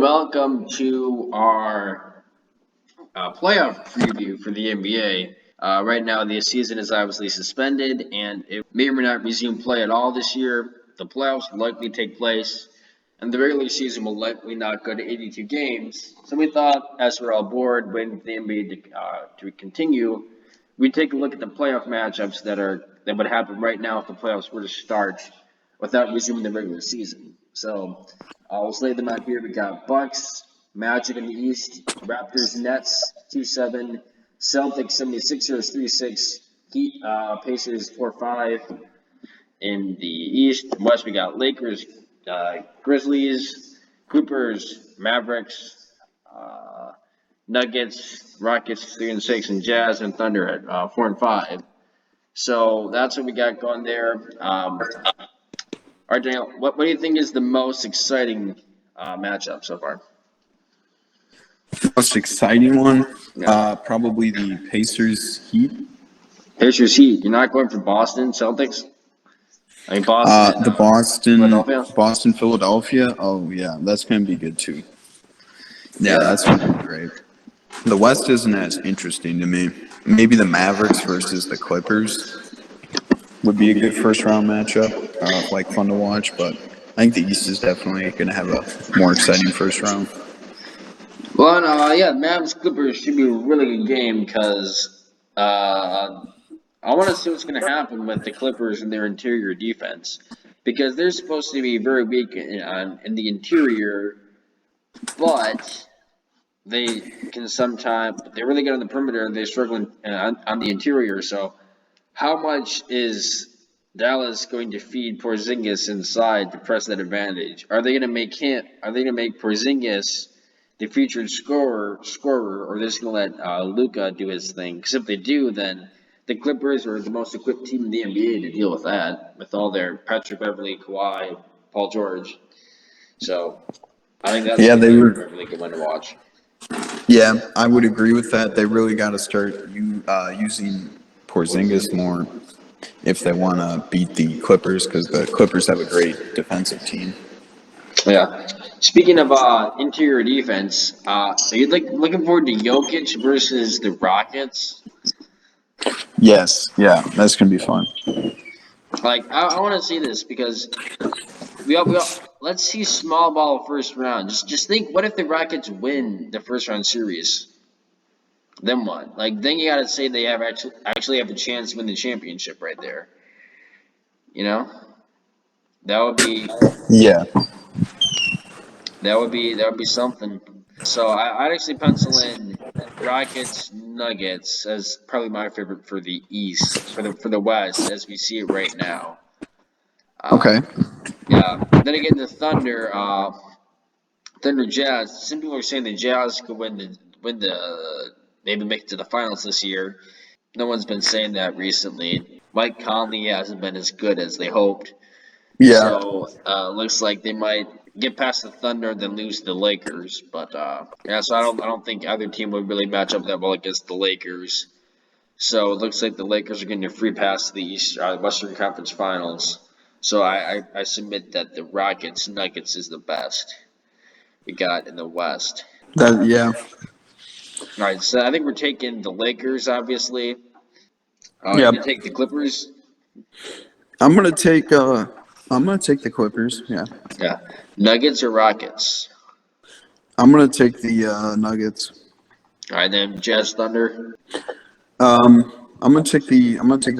welcome to our playoff preview for the NBA. Right now, the season is obviously suspended, and it may or may not resume play at all this year. The playoffs will likely take place, and the regular season will likely not go to 82 games. So we thought, as we're all bored, waiting for the NBA to continue, we'd take a look at the playoff matchups that would happen right now if the playoffs were to start without resuming the regular season. So let's lay them out here. We got Bucks, Magic in the East, Raptors, Nets 2-7, Celtics 76ers 3-6, Heat, Pacers 4-5. In the East, West we got Lakers, Grizzlies, Clippers, Mavericks, Nuggets, Rockets 3-6, and Jazz and Thunder at 4-5. So that's what we got going there. All right, Daniel, what do you think is the most exciting matchup so far? Most exciting one, Yeah. probably the Pacers Heat. Pacers Heat. You're not going for Boston Celtics? I mean Boston. The Philadelphia. Boston, Philadelphia. Oh yeah, that's gonna be good too. Yeah, that's gonna be great. The West isn't as interesting to me. Maybe the Mavericks versus the Clippers would be a good first round matchup, like fun to watch. But I think the East is definitely gonna have a more exciting first round. Well, Mavs Clippers should be a really good game because I want to see what's going to happen with the Clippers and their interior defense because they're supposed to be very weak in the interior, but they can sometimes they're really good on the perimeter and they're struggling on the interior. So, how much is Dallas going to feed Porzingis inside to press that advantage? Are they going to make him? Are they going to make Porzingis the featured scorer, or they're just going to let Luka do his thing? Because if they do, then the Clippers are the most equipped team in the NBA to deal with that, with all their Patrick Beverly, Kawhi, Paul George. So I think that's Yeah, going to they be a were. really good one to watch. Yeah, I would agree with that. They really got to start using Porzingis more if they want to beat the Clippers because the Clippers have a great defensive team. Yeah. Speaking of interior defense, are you looking forward to Jokic versus the Rockets? Yes, yeah, that's gonna be fun. Like, I want to see this because let's see small ball first round. Just think, what if the Rockets win the first round series? Then what? Like, then you got to say they have actually have a chance to win the championship right there. You know, that would be Yeah, that would be something. So I'd actually pencil in Rockets Nuggets as probably my favorite for the East for the West as we see it right now. okay. Yeah. Then again, the Thunder Jazz. Some people are saying the Jazz could win the maybe make it to the finals this year. No one's been saying that recently. Mike Conley hasn't been as good as they hoped. Yeah, So looks like they might get past the Thunder and then lose to the Lakers. But yeah, so I don't think either team would really match up that well against the Lakers. So it looks like the Lakers are getting a free pass to the Western Conference Finals. So I submit that the Rockets Nuggets is the best we got in the West. yeah. All right, so I think we're taking the Lakers, obviously. You Yep. can take the Clippers. I'm gonna take the Clippers. Yeah, Yeah, Nuggets or Rockets. I'm gonna take the Nuggets. All right, then Jazz Thunder. I'm gonna take the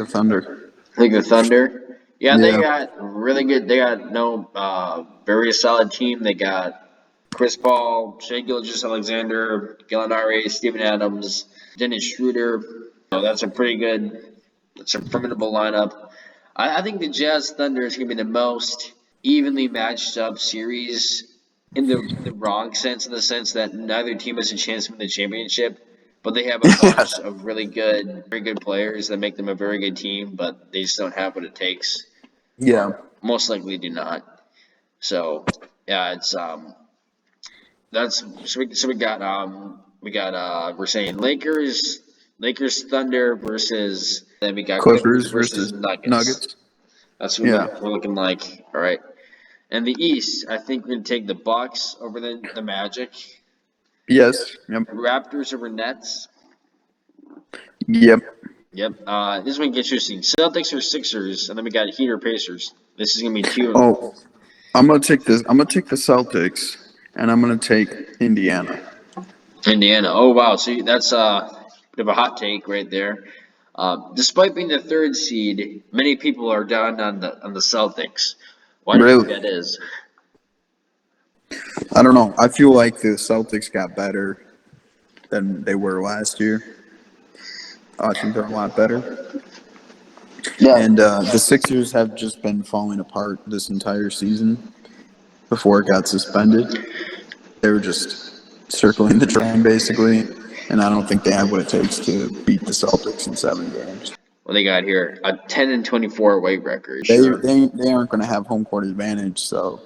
Thunder. I think the Thunder. Yeah, they Yeah, got really good. They got no very solid team. They got Chris Paul, Shai Gilgeous-Alexander, Gallinari, Steven Adams, Dennis Schroeder. So that's a pretty good. That's a formidable lineup. I think the Jazz Thunder is going to be the most evenly matched up series in the wrong sense, in the sense that neither team has a chance to win the championship, but they have a yeah, bunch of really good, very good players that make them a very good team, but they just don't have what it takes, yeah. or most likely do not. So yeah, it's that's so we got we're saying Lakers Thunder versus then we got Clippers Clippers versus versus Nuggets. Nuggets. That's what Yeah. we're looking like. All right. In the East, I think we're gonna take the Bucks over the Magic, Yes. Yep. Raptors over Nets. Yep. Yep. This one gets interesting. Celtics or Sixers, and then we got Heat or Pacers. This is gonna be two. Oh, I'm gonna take this. I'm gonna take the Celtics, and I'm gonna take Indiana. Indiana. Oh wow. So that's a bit of a hot take right there. Despite being the third seed, many people are down on the Celtics. Why do you think Really? that is? I don't know. I feel like the Celtics got better than they were last year. I think they're a lot better. Yeah. And the Sixers have just been falling apart this entire season before it got suspended. They were just circling the drain, basically. And I don't think they have what it takes to beat the Celtics in 7 games. What they got here? A 10-24 away record. They, Sure. they, they aren't going to have home court advantage, so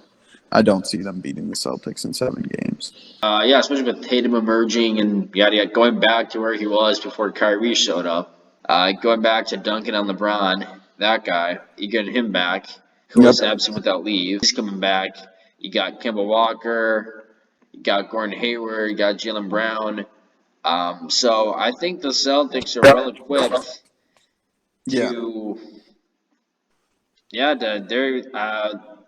I don't see them beating the Celtics in 7 games. Yeah, especially with Tatum emerging and yada yada, going back to where he was before Kyrie showed up. Going back to dunking on LeBron, that guy, you get him back, who Yep. was absent without leave. He's coming back. You got Kemba Walker, you got Gordon Hayward, you got Jalen Brown. So I think the Celtics are well equipped Yeah. to, yeah, they're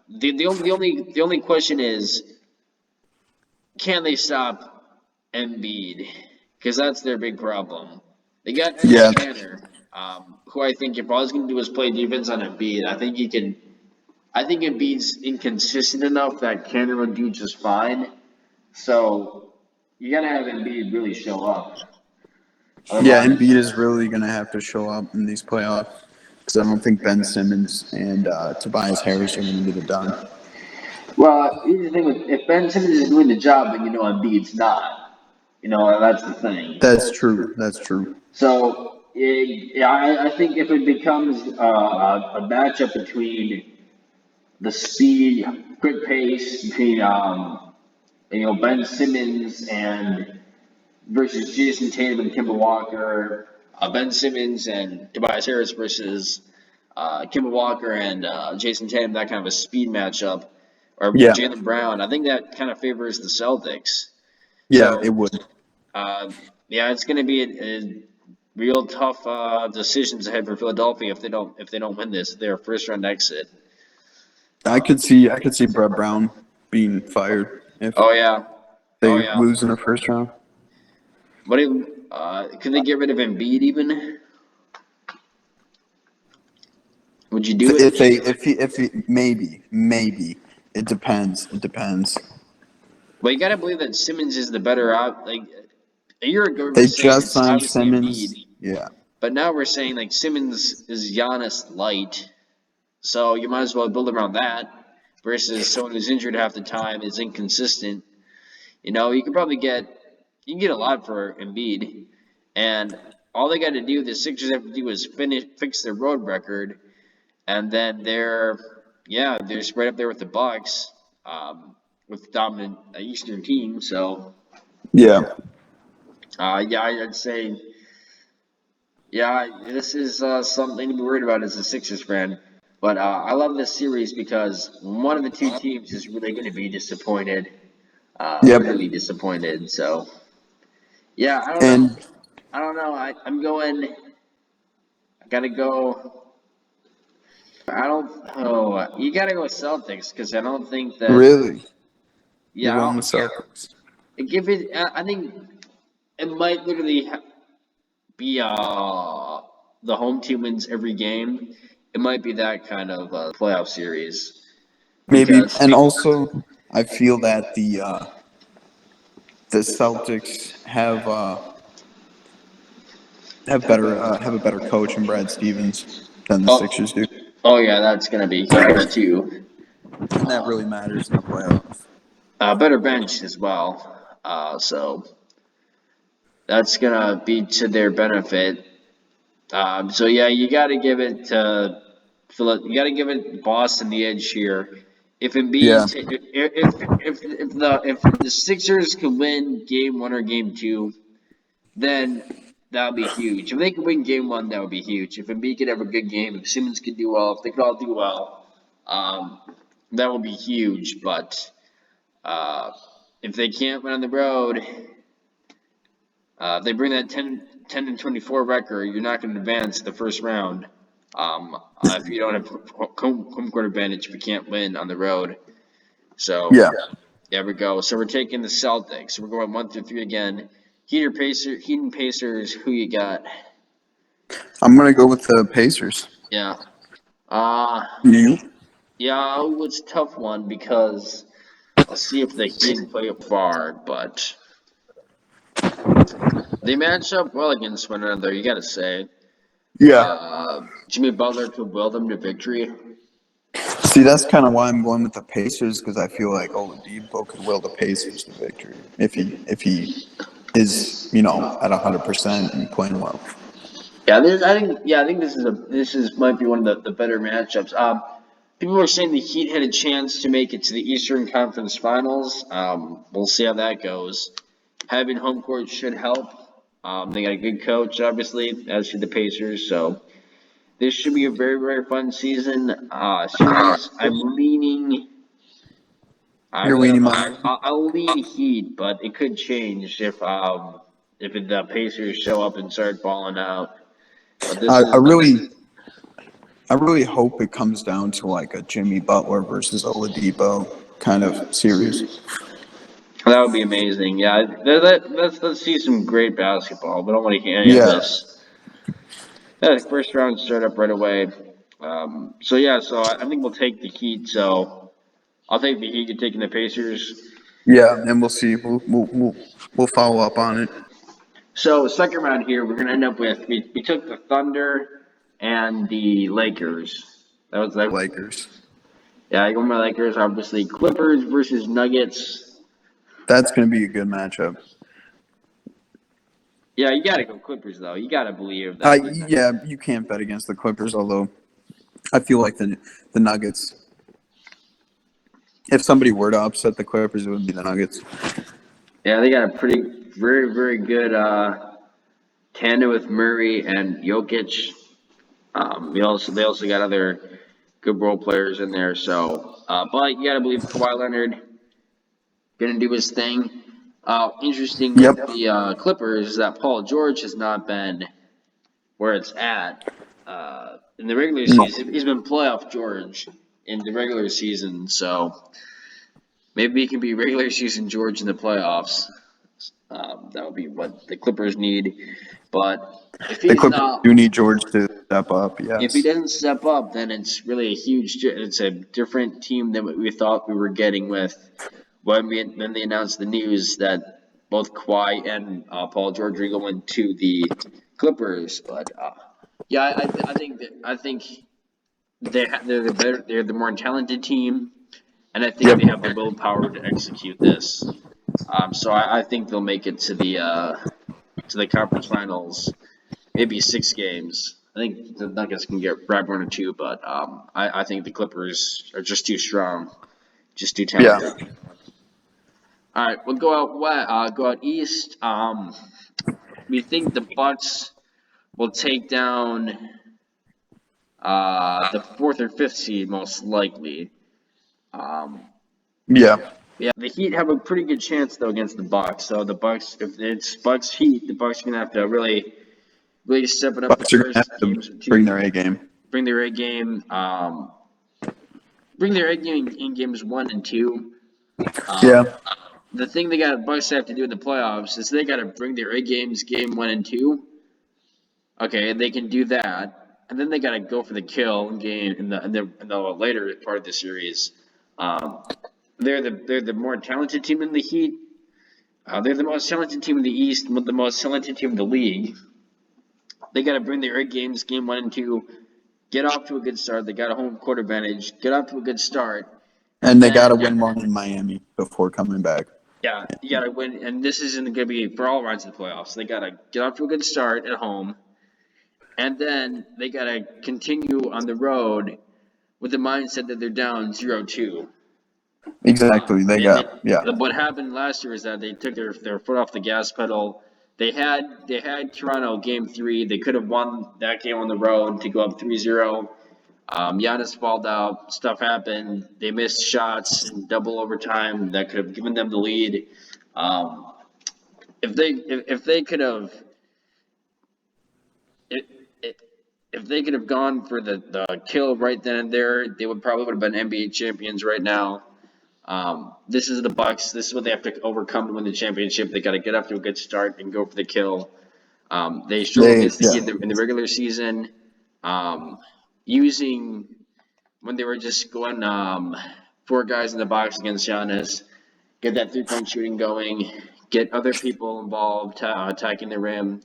the only question is, can they stop Embiid? Because that's their big problem. They got Enes Yeah. Kanter, who I think if all he's going to do is play defense on Embiid, I think he can. I think Embiid's inconsistent enough that Kanter will do just fine. So you got to have Embiid really show up. Yeah, Otherwise, Embiid is really going to have to show up in these playoffs because I don't think Ben Simmons and Tobias Harris are going to get it done. well, here's the thing with if Ben Simmons is doing the job, then you know Embiid's not. That's the thing. That's true. That's true. So yeah, I think if it becomes a matchup between the speed, quick pace between Ben Simmons and versus Jason Tatum and Kemba Walker, Ben Simmons and Tobias Harris versus Kemba Walker and Jason Tatum, that kind of a speed matchup, or Yeah. Jalen Brown. I think that kind of favors the Celtics. Yeah, it So would. uh, yeah, it's going to be a real tough decisions ahead for Philadelphia if they don't win this, their first round exit. I could see Brett Brown being fired if Oh yeah, oh they yeah. lose in the first round. What do could they get rid of Embiid even? Would you do If they it? if he maybe it depends. It depends. Well, you got to believe that Simmons is the better out. Like a year ago, we were They saying just it's signed obviously Simmons. Embiid, Yeah. but now we're saying like Simmons is Giannis light, so you might as well build around that versus someone who's injured half the time, is inconsistent. You can probably get a lot for Embiid, and all they got to do, the Sixers have to do is fix their road record, and then they're right up there with the Bucks, with dominant Eastern team. So Yeah. yeah, I'd say yeah, this is something to be worried about as a Sixers fan. But I love this series because one of the two teams is really going to be disappointed, Yep. really disappointed. So yeah, I don't know. And I don't know. I'm going. I gotta go. I don't. Oh, you gotta go Celtics because I don't think that. really, you're Yeah, going with Celtics. give it. I think it might literally be the home team wins every game. It might be that kind of playoff series Maybe, because and also I feel that the Celtics have a better coach in Brad Stevens than the oh Sixers do, oh yeah, that's gonna be huge too. and that really matters in the playoffs. Better bench as well. So that's gonna be to their benefit. So yeah, you got to give it to Philip. You got to give it Boston the edge here. If Yeah, Embiid, if the Sixers can win Game 1 or Game 2, then that would be huge. If they could win Game 1, that would be huge. If Embiid could have a good game, if Simmons could do well, if they could all do well, um, That will be huge, but uh, if they can't win on the road, if they bring that 10 and 24 record, you're not going to advance the first round. If you don't have home court advantage, if you can't win on the road. So, Yeah, there we go. So we're taking the Celtics. We're going 1 through 3 again. Heat and Pacers. Who you got? I'm gonna go with the Pacers. Yeah. Uh, You? yeah, it was a tough one because I'll see if the Heat play up far, but they match up well against one another, you gotta say. Yeah. Jimmy Butler could will them to victory. See, that's kind of why I'm going with the Pacers because I feel like Oladipo could will the Pacers to victory if he is at 100% and playing well. Yeah, I think this is might be one of the better matchups. People were saying the Heat had a chance to make it to the Eastern Conference Finals. We'll see how that goes. Having home court should help. They got a good coach, obviously, as should the Pacers. So this should be a very fun series. I'm leaning. I You're really don't leaning know. Miami. I'll lean Heat, but it could change if the Pacers show up and start balling out. But this I, I is really, I really hope it comes down to like a Jimmy Butler versus Oladipo kind of series. that would be amazing. Yeah, let's see some great basketball. We don't want to hear any of Yeah, this. Yeah, first round start up right away. So yeah, so I think we'll take the Heat. So I'll take the Heat. You're taking the Pacers. yeah, and we'll see. We'll follow up on it. So second round here, we're gonna end up with we took the Thunder and the Lakers. That was that. Lakers. Yeah, I go with my Lakers. Obviously, Clippers versus Nuggets. That's going to be a good matchup. Yeah, you gotta go Clippers though. You gotta believe that. Yeah, you can't bet against the Clippers, although I feel like the Nuggets. If somebody were to upset the Clippers, it would be the Nuggets. Yeah, they got a pretty very good tandem with Murray and Jokic. They also got other good role players in there. So, but you gotta believe Kawhi Leonard gonna do his thing. Interesting with Yep. the Clippers is that Paul George has not been where it's at in the regular No. season. He's been playoff George in the regular season, so maybe he can be regular season George in the playoffs. That would be what the Clippers need. But if The he's Clippers not, do need George to step up. if he Yes. doesn't step up, then it's really a it's a different team than what we thought we were getting with when they announced the news that both Kawhi and Paul George are going to the Clippers. But yeah, I think they're the better, they're the more talented team, and I think Yep. they have the willpower to execute this. So I think they'll make it to the conference finals, maybe 6 games. I think the Nuggets can grab 1 or 2, but I think the Clippers are just too strong, just too Yeah. talented. All right, we'll go out west, go out east. We think the Bucks will take down the fourth or fifth seed most likely. Um, Yeah. yeah, the Heat have a pretty good chance though against the Bucks. So the Bucks, if it's Bucks Heat, the Bucks are gonna have to really step it up the Bucks are gonna first have to games or bring two. their A game. Bring their A game. Bring their A game in games 1 and 2. Yeah. Um, the thing they got Bucks have to do in the playoffs is they got to bring their A games game 1 and 2. Okay, they can do that, and then they got to go for the kill game in the later part of the series. Um, they're the more talented team in the Heat. They're the most talented team in the East, the most talented team in the league. They got to bring their A games game 1 and 2. Get off to a good start. They got a home court advantage. Get off to a good start, And and they got to then win one in Miami before coming back. yeah, you gotta win. And this isn't gonna be for all rounds of the playoffs. They gotta get off to a good start at home, and then they gotta continue on the road with the mindset that they're down 0-2. Exactly. They And got yeah. what happened last year is that they took their foot off the gas pedal. They had Toronto game 3. They could have won that game on the road to go up 3-0. Giannis fouled out. Stuff happened. They missed shots in double overtime that could have given them the lead. Um, if they could have if, if they could have gone for the kill right then and there, they would have been NBA champions right now. This is the Bucks. This is what they have to overcome to win the championship. They got to get off to a good start and go for the kill. They struggled They, against the yeah, Heat in the regular season, using when they were just going four guys in the box against Giannis, get that 3-point shooting going, get other people involved attacking the rim,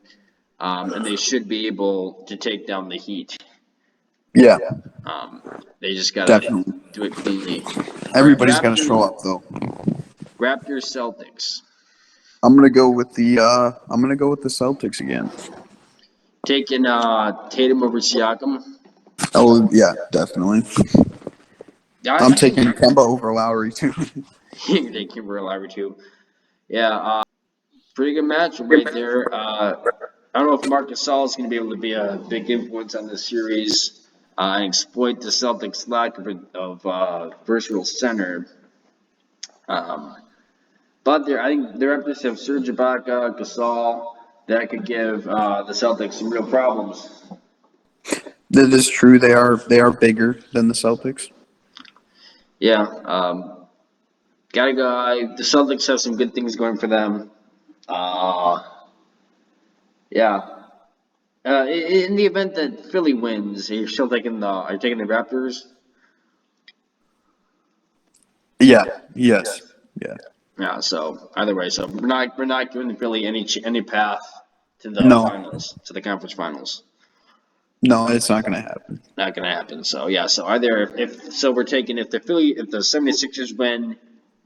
and they should be able to take down the Heat. yeah, Um, they just gotta definitely. do it cleanly. All right, Everybody's got to show up though. Raptors Celtics. I'm gonna go with the Celtics again. Taking Tatum over Siakam. Oh yeah, definitely. Yeah, I'm I think taking Kemba over Lowry too. you're taking Kimber Lowry too. Yeah, pretty good matchup right there. I don't know if Marc Gasol is going to be able to be a big influence on this series and exploit the Celtics' lack of versatile center. Um, but I think the Raptors have Serge Ibaka, Gasol that could give the Celtics some real problems. That is true. They are bigger than the Celtics. Yeah, gotta go. The Celtics have some good things going for them. Uh, yeah. In the event that Philly wins, you're still taking are you taking the Raptors? Yeah. Yes. Yeah. Yeah. So either way, so we're not giving Philly any path to the No. finals, to the conference finals. No, it's not gonna happen. Not gonna happen. So yeah. So either if so, we're taking if the 76ers win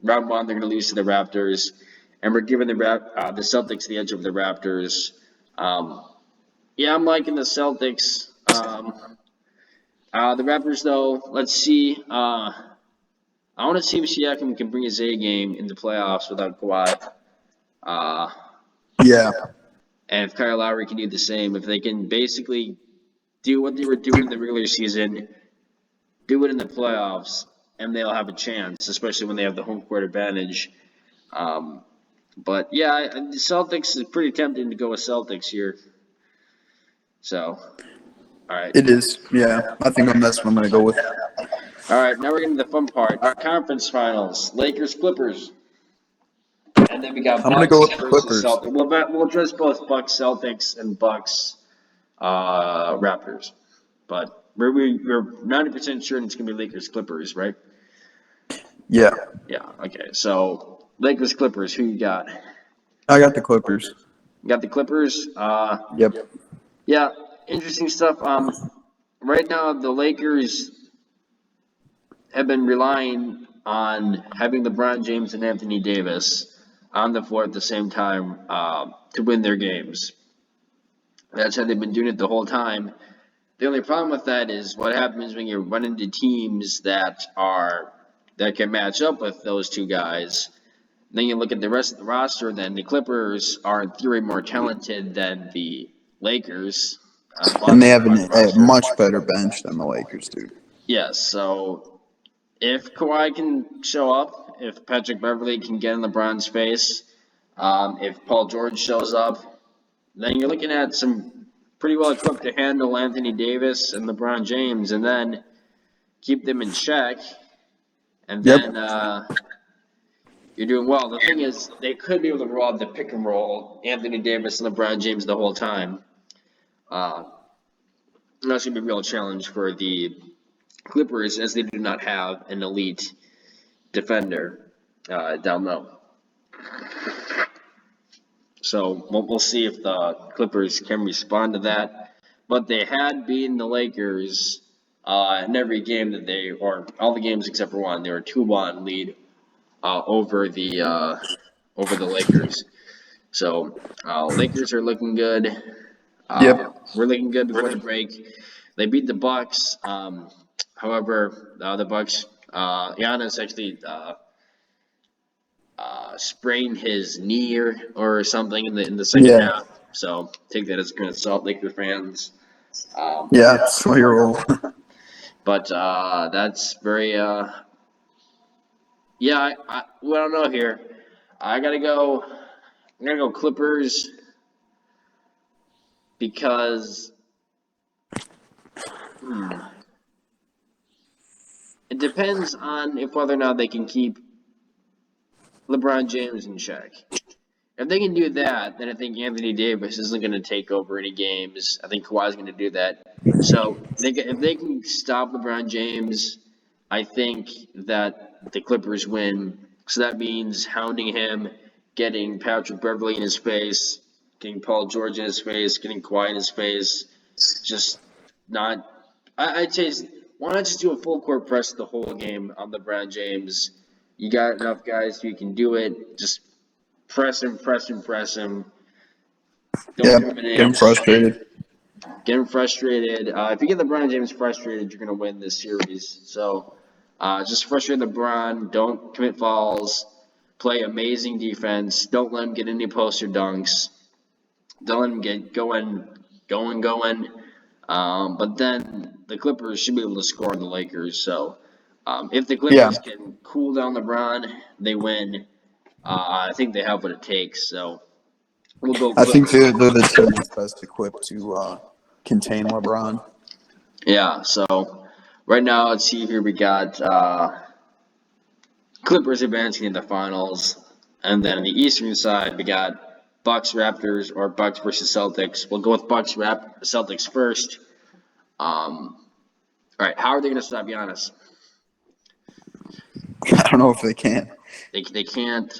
round one, they're gonna lose to the Raptors, and we're giving the Celtics the edge over the Raptors. Um, yeah, I'm liking the Celtics. The Raptors though, let's see. I want to see if Siakam can bring his A game in the playoffs without Kawhi. Uh, Yeah. and if Kyle Lowry can do the same, if they can basically do what they were doing in the regular season, do it in the playoffs, and they'll have a chance, especially when they have the home court advantage. Um, but yeah, the Celtics is pretty tempting to go with Celtics here. So, all right. It is. Yeah. I think that's what I'm gonna go with. All right, now we're getting to the fun part. Conference finals. Lakers, Clippers. And then we got I'm gonna go Bucks with the versus Clippers. Celtics. We'll address both Bucks Celtics and Bucks Raptors. But we're 90% sure it's gonna be Lakers Clippers, right? Yeah. Yeah. Okay. So Lakers Clippers. Who you got? I got the Clippers. You got the Clippers. Yep. Yeah. Interesting stuff. Right now the Lakers have been relying on having LeBron James and Anthony Davis on the floor at the same time to win their games. That's how they've been doing it the whole time. The only problem with that is what happens when you run into teams that can match up with those two guys. Then you look at the rest of the roster. Then the Clippers are in theory more talented than the Lakers. And they Bucks have on the a roster. much better bench than the Lakers do. Yes, so if Kawhi can show up, if Patrick Beverly can get in LeBron's face, if Paul George shows up, then you're looking at some pretty well equipped to handle Anthony Davis and LeBron James, and then keep them in check, and Yep. then you're doing well. The thing is, they could be able to rob the pick and roll Anthony Davis and LeBron James the whole time. Uh, that's gonna be a real challenge for the Clippers, as they do not have an elite defender down low. So we'll see if the Clippers can respond to that. But they had beaten the Lakers in every game or all the games except for one. They were 2-1 lead over the Lakers. So Lakers are looking good. Yep. We're looking good before the break. They beat the Bucks. However, the Bucks, Giannis actually sprained his knee or something in the second Yeah. half. So take that as a grain of salt, Laker fans. Um, Yeah. So you're old. But that's very yeah. Well, I don't know here. I gotta go. I'm gonna go Clippers because hmm, it depends on if whether or not they can keep LeBron James in check. If they can do that, then I think Anthony Davis isn't going to take over any games. I think Kawhi's going to do that. So if they can stop LeBron James, I think that the Clippers win. So that means hounding him, getting Patrick Beverly in his face, getting Paul George in his face, getting Kawhi in his face. Just not. I'd say why not just do a full court press the whole game on LeBron James? You got enough guys who can do it. Just press him, press him, press him. Don't Yeah, give him an getting inch. frustrated. Get him frustrated. If you get LeBron James frustrated, you're going to win this series. So just frustrate LeBron. Don't commit fouls. Play amazing defense. Don't let him get any poster dunks. Don't let him get going. But then the Clippers should be able to score on the Lakers. So if the Yeah, Clippers can cool down LeBron, they win. I think they have what it takes. So we'll go I think Clippers. they're the team that's best equipped to contain LeBron. Yeah, so right now, let's see here. We got Clippers advancing in the finals, and then on the Eastern side, we got Bucks Raptors or Bucks versus Celtics. We'll go with Celtics first. All right, how are they going to stop Giannis? I don't know if they can. They can't.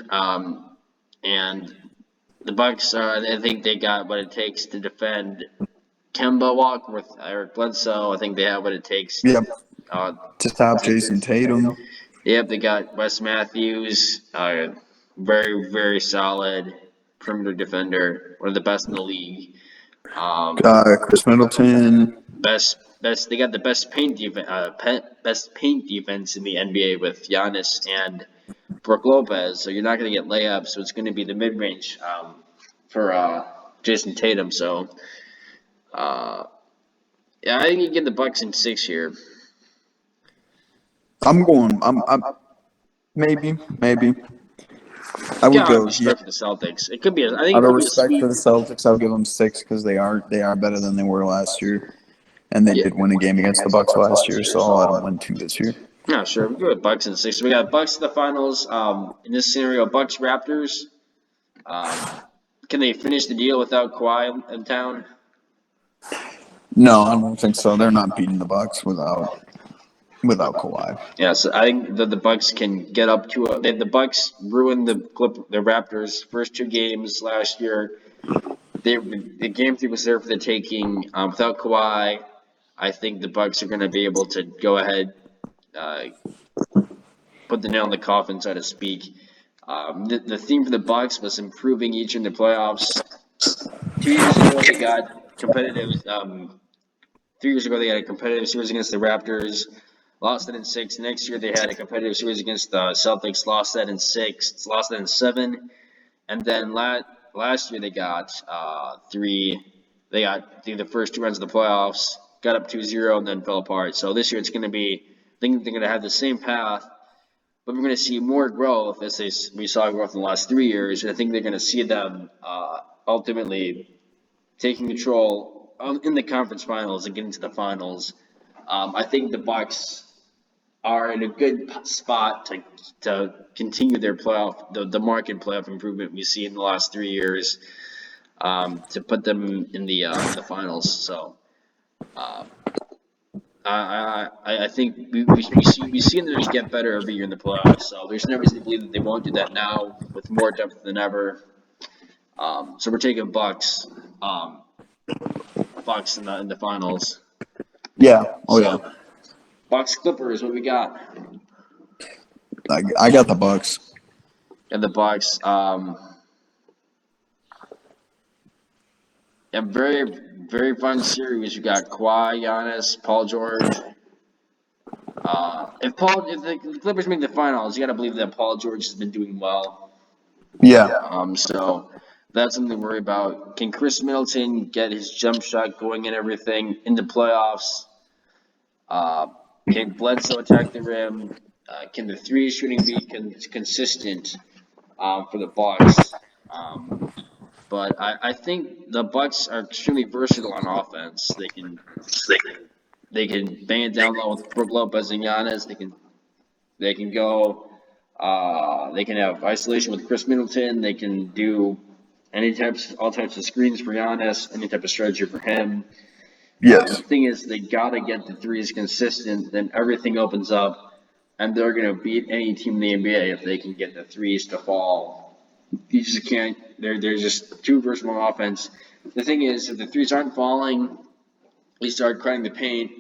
And the Bucks, I think they got what it takes to defend Kemba Walker with Eric Bledsoe. I think they have what it takes. Yep, Uh, to stop Jason Tatum. Yep, they got Wes Matthews, very solid perimeter defender, one of the best in the league. Chris Middleton. Best. They got the best paint defense in the NBA with Giannis and Brook Lopez. So you're not going to get layups. So it's going to be the mid range for Jason Tatum. So yeah, I think you get the Bucks in 6 here. I'm going. I'm maybe. I You would gotta have go. Yeah, respect for the Celtics. It could be. I think out it of could be a respect for sweep. the Celtics, I'll give them 6 because they are better than they were last year, and they Yeah. did win a game against the Bucks last year, so I'll let them win 2 this year. Yeah, sure. We go with Bucks in 6. So we got Bucks in the finals. In this scenario, Bucks Raptors. Can they finish the deal without Kawhi in town? No, I don't think so. They're not beating the Bucks without Kawhi. Yeah, so I think that the Bucks can get up to the Bucks ruined the Raptors' first 2 games last year. The game 3 was there for the taking. Without Kawhi, I think the Bucks are going to be able to go ahead, uh, put the nail in the coffin, so to speak. The theme for the Bucks was improving each in the playoffs. 2 years ago, they got competitive. 3 years ago, they had a competitive series against the Raptors, lost it in 6. Next year, they had a competitive series against the Celtics, lost that in 6, lost that in 7, and then last year they got 3. They got through the first 2 rounds of the playoffs, got up 2-0, and then fell apart. So this year it's going to be. I think they're going to have the same path, but we're going to see more growth as we saw growth in the last 3 years. And I think they're going to see them ultimately taking control in the conference finals and getting to the finals. I think the Bucks are in a good spot to continue their the market playoff improvement we see in the last 3 years, to put them in the finals. So I think we see them get better every year in the playoffs. So there's no reason to believe that they won't do that now with more depth than ever. So we're taking um, Bucks in the finals. Yeah. Oh yeah. So Bucks Clippers, what we got? I got the Bucks. And the Bucks. A very fun series. You got Kawhi, Giannis, Paul George. If the Clippers make the finals, you got to believe that Paul George has been doing well. Yeah. So that's something to worry about. Can Chris Middleton get his jump shot going and everything in the playoffs? Can Bledsoe attack the rim? Can the three shooting be consistent for the Bucks? But I think the Bucks are extremely versatile on offense. They can bang it down low with Brook Lopez and Giannis. They can go. They can have isolation with Chris Middleton. They can do all types of screens for Giannis, any type of strategy for him. The Yes. thing is, they gotta get the threes consistent. Then everything opens up, and they're gonna beat any team in the NBA if they can get the threes to fall. You just can't. They're just too versatile on offense. The thing is, if the threes aren't falling, they start crowding the paint.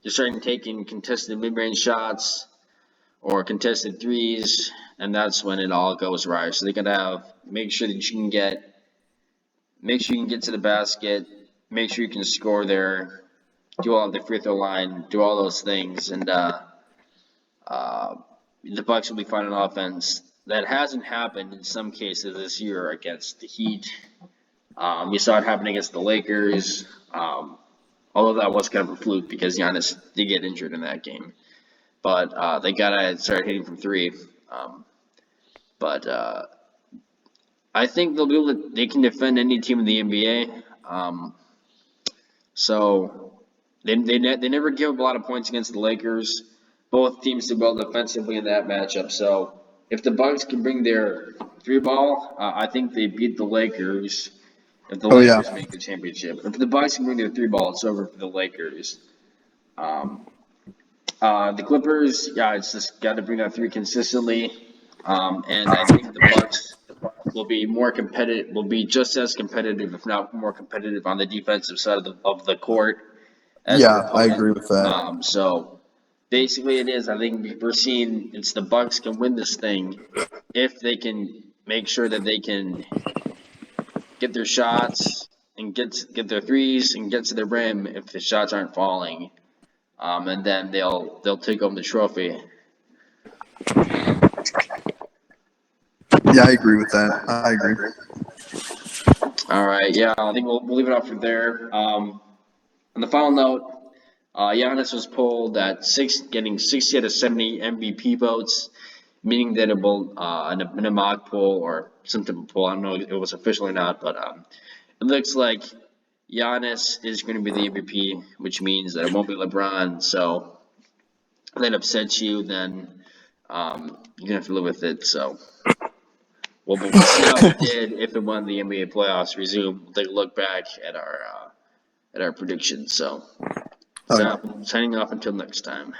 They're starting taking contested mid-range shots or contested threes, and that's when it all goes right. So they gotta make sure that make sure you can get to the basket, make sure you can score there, do all the free throw line, do all those things, and uh, the Bucks will be fine on offense. That hasn't happened in some cases this year against the Heat. You saw it happen against the Lakers, although that was kind of a fluke because Giannis did get injured in that game. But they gotta start hitting from three. Um, but I think they'll be able to. They can defend any team in the NBA. So they never give up a lot of points against the Lakers. Both teams did well defensively in that matchup. So if the Bucks can bring their three ball, I think they beat the Lakers. If the Oh yeah. Lakers make the championship, if the Bucks can bring their three ball, it's over for the Lakers. Um, the Clippers, yeah, it's just got to bring that three consistently. And I think the Bucks will be more competitive, will be just as competitive, if not more competitive, on the defensive side of the court as their Yeah, I opponent. agree with that. So basically, it is. I think we're seeing it's the Bucks can win this thing if they can make sure that they can get their shots and get their threes and get to the rim if the shots aren't falling. And then they'll take home the trophy. Yeah, I agree with that. I agree. All right, yeah, I think we'll leave it off from there. On the final note, Giannis was polled at getting 60 out of 70 MVP votes, meaning that it will in a mock poll or some type of poll. I don't know if it was official or not, but it looks like Giannis is going to be the MVP, which means that it won't be LeBron. So if that upsets you, then you're gonna have to live with it. So we'll see how it did if it won the NBA playoffs. Resume. We'll take a look back at our predictions. So Oh yeah. signing off until next time.